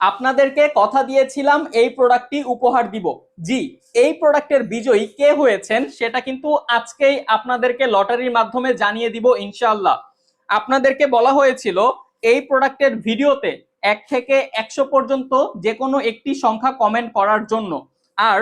আপনাদেরকে কথা দিয়েছিলাম এই প্রোডাক্টটি উপহার দিব। জি, এই প্রোডাক্টের বিজয়ী কে হয়েছেন সেটা কিন্তু আজকেই আপনাদেরকে লটারির মাধ্যমে জানিয়ে দিব ইনশাআল্লাহ। আপনাদেরকে বলা হয়েছিল এই প্রোডাক্টের ভিডিওতে 1 থেকে 100 পর্যন্ত যে কোনো একটি সংখ্যা কমেন্ট করার জন্য। আর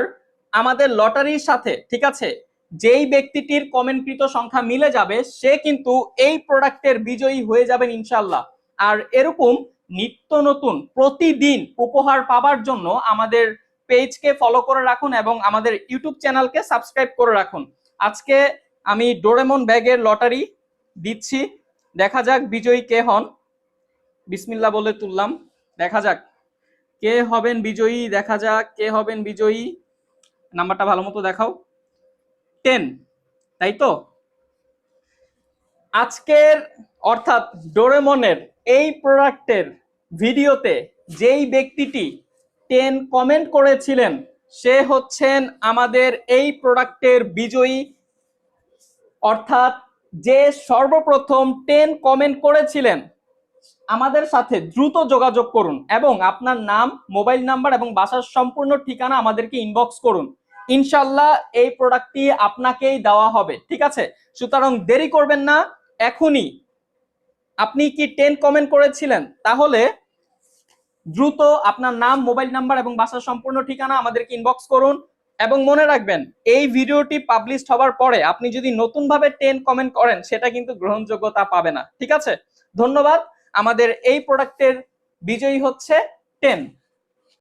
আমাদের লটারির সাথে, ঠিক আছে, যেই ব্যক্তিটির কমেন্টকৃত সংখ্যা মিলে যাবে সে কিন্তু এই প্রোডাক্টের বিজয়ী হয়ে যাবেন ইনশাআল্লাহ। আর এরকম নিত্য নতুন প্রতিদিন উপহার পাবার জন্য আমাদের পেজকে ফলো করে রাখুন এবং আমাদের ইউটিউব চ্যানেলকে সাবস্ক্রাইব করে রাখুন। আজকে আমি ডোরেমন ব্যাগের লটারি দিচ্ছি, দেখা যাক বিজয়ী কে হন। বিসমিল্লাহ বলে তুললাম, দেখা যাক কে হবেন বিজয়ী, দেখা যাক কে হবেন বিজয়ী। নাম্বারটা ভালো মতো দেখাও, 10, তাই তো? আজকের অর্থাৎ ডোরেমনের এই প্রোডাক্টের ভিডিওতে যেই ব্যক্তিটি 10 কমেন্ট করেছিলেন সে হচ্ছেন আমাদের এই প্রোডাক্টের বিজয়ী। অর্থাৎ যে সর্বপ্রথম 10 কমেন্ট করেছিলেন আমাদের সাথে দ্রুত যোগাযোগ করুন এবং আপনার নাম, মোবাইল নাম্বার এবং বাসার সম্পূর্ণ ঠিকানা আমাদেরকে ইনবক্স করুন। ইনশাল্লাহ এই প্রোডাক্টটি আপনাকেই দেওয়া হবে, ঠিক আছে? সুতরাং দেরি করবেন না, এখনই। আপনি কি 10 কমেন্ট করেছিলেন? তাহলে দ্রুত আপনার নাম, মোবাইল নাম্বার এবং বাসার সম্পূর্ণ ঠিকানা আমাদেরকে ইনবক্স করুন। এবং মনে রাখবেন, এই ভিডিওটি পাবলিশ হওয়ার পরে আপনি যদি নতুনভাবে 10 কমেন্ট করেন সেটা কিন্তু গ্রহণযোগ্যতা পাবে না, ঠিক আছে? ধন্যবাদ। আমাদের এই প্রোডাক্টের বিজয়ী হচ্ছে 10।